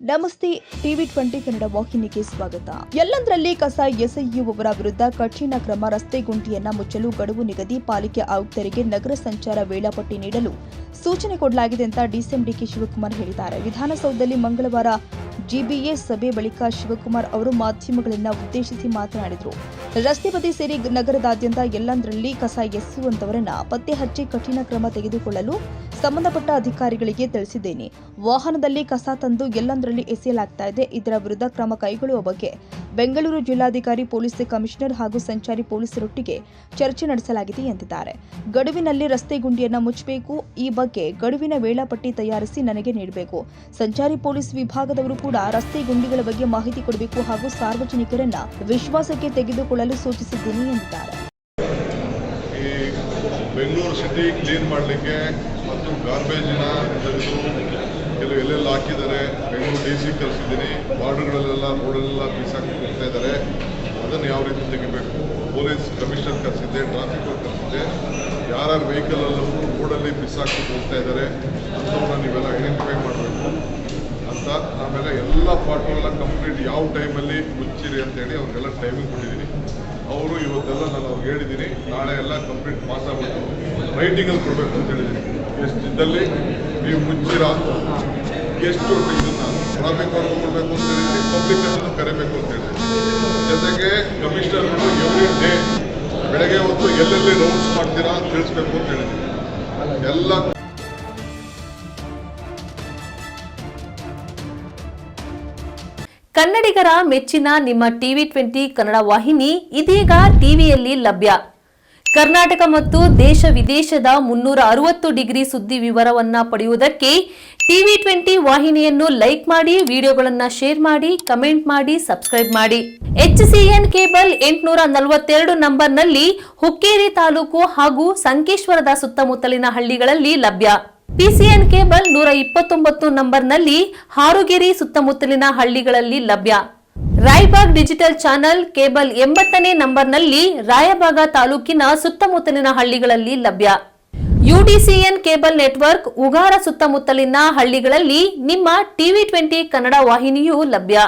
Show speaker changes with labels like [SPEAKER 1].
[SPEAKER 1] ನಮಸ್ತೆ. TV20 ಕನ್ನಡ ವಾಹಿನಿಗೆ ಸ್ವಾಗತ. ಎಲ್ಲಂದರಲ್ಲಿ ಕಸ ಎಸೆಯುವವರ ವಿರುದ್ಧ ಕಠಿಣ ಕ್ರಮ. ರಸ್ತೆ ಗುಂಡಿಯನ್ನ ಮುಚ್ಚಲು ಗಡುವು ನಿಗದಿ. ಪಾಲಿಕೆ ಆಯುಕ್ತರಿಗೆ ನಗರ ಸಂಚಾರ ವೇಳಾಪಟ್ಟಿ ನೀಡಲು ಸೂಚನೆ ಕೊಡಲಾಗಿದೆ ಅಂತ ಡಿಸಿಎಂ ಡಿಕೆ ಶಿವಕುಮಾರ್ ಹೇಳಿದ್ದಾರೆ. ವಿಧಾನಸೌಧದಲ್ಲಿ ಮಂಗಳವಾರ ಜಿಬಿಎ ಸಭೆ ಬಳಿಕ ಶಿವಕುಮಾರ್ ಅವರು ಮಾಧ್ಯಮಗಳನ್ನ ಉದ್ದೇಶಿಸಿ ಮಾತನಾಡಿದರು. ರಸ್ತೆ ಬದಿ ಸೇರಿ ನಗರದಾದ್ಯಂತ ಎಲ್ಲಂದರಲ್ಲಿ ಕಸ ಎಸೆಯುವಂತವರನ್ನ ಪತ್ತೆ ಹಚ್ಚಿ ಕಠಿಣ ಕ್ರಮ ತೆಗೆದುಕೊಳ್ಳಲು ಸಂಬಂಧಪಟ್ಟ ಅಧಿಕಾರಿಗಳಿಗೆ ತಿಳಿಸಿದ್ದೇನೆ. ವಾಹನದಲ್ಲಿ ಕಸ ತಂದು ಎಲ್ಲಂದರಲ್ಲಿ ಎಸೆಯಲಾಗ್ತಾ ಇದೆ. ಇದರ ವಿರುದ್ಧ ಕ್ರಮ ಕೈಗೊಳ್ಳುವ ಬಗ್ಗೆ ಬೆಂಗಳೂರು ಜಿಲ್ಲಾಧಿಕಾರಿ, ಪೊಲೀಸ್ ಕಮಿಷನರ್ ಹಾಗೂ ಸಂಚಾರಿ ಪೊಲೀಸರೊಟ್ಟಿಗೆ ಚರ್ಚೆ ನಡೆಸಲಾಗಿದೆ ಎಂದಿದ್ದಾರೆ. ಗಡುವಿನಲ್ಲಿ ರಸ್ತೆ ಗುಂಡಿಯನ್ನ ಮುಚ್ಚಬೇಕು. ಈ ಬಗ್ಗೆ ಗಡುವಿನ ವೇಳಾಪಟ್ಟಿ ತಯಾರಿಸಿ ನನಗೆ ನೀಡಬೇಕು. ಸಂಚಾರಿ ಪೊಲೀಸ್ ವಿಭಾಗದವರು ಕೂಡ ರಸ್ತೆ ಗುಂಡಿಗಳ ಬಗ್ಗೆ ಮಾಹಿತಿ ಕೊಡಬೇಕು ಹಾಗೂ ಸಾರ್ವಜನಿಕರನ್ನ ವಿಶ್ವಾಸಕ್ಕೆ ತೆಗೆದುಕೊಳ್ಳಲು ಸೂಚಿಸಿದ್ದೀನಿ ಎಂದಿದ್ದಾರೆ.
[SPEAKER 2] ಬೆಂಗಳೂರು ಸಿಟಿ ಕ್ಲೀನ್ ಮಾಡಲಿಕ್ಕೆ ಮತ್ತು ಗಾರ್ಬೇಜಿನ ಕೆಲವು ಎಲ್ಲೆಲ್ಲ ಹಾಕಿದ್ದಾರೆ. ಬೆಂಗಳೂರು DC ಕಳಿಸಿದ್ದೀನಿ. ಬಾರ್ಡರ್ಗಳಲ್ಲೆಲ್ಲ ರೋಡಲ್ಲೆಲ್ಲ ಬೀಸಾಕಿ ಹೋಗ್ತಾ ಇದ್ದಾರೆ. ಅದನ್ನು ಯಾವ ರೀತಿ ತೆಗಿಬೇಕು, ಪೊಲೀಸ್ ಕಮಿಷನರ್ ಕಳಿಸಿದ್ದೆ, ಟ್ರಾಫಿಕ್ ಕಳಿಸಿದ್ದೆ. ಯಾರ್ಯಾರು ವೆಹಿಕಲಲ್ಲೂ ರೋಡಲ್ಲಿ ಬಿಸಾಕ್ಬಿಟ್ಟು ಹೋಗ್ತಾ ಇದ್ದಾರೆ ಅಂಥವ್ರನ್ನ ನೀವೆಲ್ಲ ಐಡೆಂಟಿಫೈ ಮಾಡಬೇಕು ಅಂತ. ಆಮೇಲೆ ಎಲ್ಲ ಪಾರ್ಟ್ಗಳನ್ನ ಕಂಪ್ಲೀಟ್ ಯಾವ ಟೈಮಲ್ಲಿ ಮುಚ್ಚಿರಿ ಅಂತೇಳಿ ಅವ್ರಿಗೆಲ್ಲ ಟೈಮಿಂಗ್ ಕೊಟ್ಟಿದ್ದೀನಿ. ಅವರು ಇವತ್ತೆಲ್ಲ ನಾನು ಅವ್ರಿಗೆ ಹೇಳಿದ್ದೀನಿ, ನಾಳೆ ಎಲ್ಲ ಕಂಪ್ಲೀಟ್ ಮಾತಾಡ್ಬಿಟ್ಟು ರೈಟಿಂಗಲ್ಲಿ ಕೊಡಬೇಕು ಅಂತ ಹೇಳಿದ್ದೀನಿ. ಎಷ್ಟು ಇದ್ದಲ್ಲಿ ನೀವು ಮುಚ್ಚಿರಾ, ಎಷ್ಟು ಇದನ್ನು ಟ್ರಾಫಿಕ್ ಅವ್ರಿಗೆ ಕೊಡಬೇಕು ಅಂತ ಹೇಳಿದ್ದೀನಿ, ಪಬ್ಲಿಕ್ ಅದನ್ನು ಕರಿಬೇಕು ಅಂತ ಹೇಳಿದ್ದೀನಿ. ಜೊತೆಗೆ ಕಮಿಷನರ್ಗಳು ಎವ್ರಿ ಡೇ ಬೆಳಗ್ಗೆ ಹೊತ್ತು ಎಲ್ಲೆಲ್ಲಿ ರೌಂಡ್ಸ್ ಮಾಡ್ತೀರಾ ಅಂತ ತಿಳಿಸ್ಬೇಕು ಅಂತ ಹೇಳಿದ್ದೀನಿ. ಎಲ್ಲ
[SPEAKER 3] ಕನ್ನಡಿಗರ ಮೆಚ್ಚಿನ ನಿಮ್ಮ TV20 ಕನ್ನಡ ವಾಹಿನಿ ಇದೀಗ ಟಿವಿಯಲ್ಲಿ ಲಭ್ಯ. ಕರ್ನಾಟಕ ಮತ್ತು ದೇಶ ವಿದೇಶದ 360 ಡಿಗ್ರಿ ಸುದ್ದಿ ವಿವರವನ್ನ ಪಡೆಯುವುದಕ್ಕೆ TV20 ವಾಹಿನಿಯನ್ನು ಲೈಕ್ ಮಾಡಿ, ವಿಡಿಯೋಗಳನ್ನು ಶೇರ್ ಮಾಡಿ, ಕಮೆಂಟ್ ಮಾಡಿ, ಸಬ್ಸ್ಕ್ರೈಬ್ ಮಾಡಿ. HCN ಕೇಬಲ್ 842 ನಂಬರ್ನಲ್ಲಿ ಹುಕ್ಕೇರಿ ತಾಲೂಕು ಹಾಗೂ ಸಂಕೇಶ್ವರದ ಸುತ್ತಮುತ್ತಲಿನ ಹಳ್ಳಿಗಳಲ್ಲಿ ಲಭ್ಯ. PCN ಕೇಬಲ್ 129 ನಂಬರ್ನಲ್ಲಿ ಹಾರುಗೆರೆ ಸುತ್ತಮುತ್ತಲಿನ ಹಳ್ಳಿಗಳಲ್ಲಿ ಲಭ್ಯ. ರಾಯಬಾಗ್ ಡಿಜಿಟಲ್ ಚಾನೆಲ್ ಕೇಬಲ್ 80ನೇ ನಂಬರ್ನಲ್ಲಿ ರಾಯಬಾಗ ತಾಲೂಕಿನ ಸುತ್ತಮುತ್ತಲಿನ ಹಳ್ಳಿಗಳಲ್ಲಿ ಲಭ್ಯ. UDCN ಕೇಬಲ್ ನೆಟ್ವರ್ಕ್ ಉಗಾರ ಸುತ್ತಮುತ್ತಲಿನ ಹಳ್ಳಿಗಳಲ್ಲಿ ನಿಮ್ಮ TV20 ಕನ್ನಡ ವಾಹಿನಿಯೂ ಲಭ್ಯ.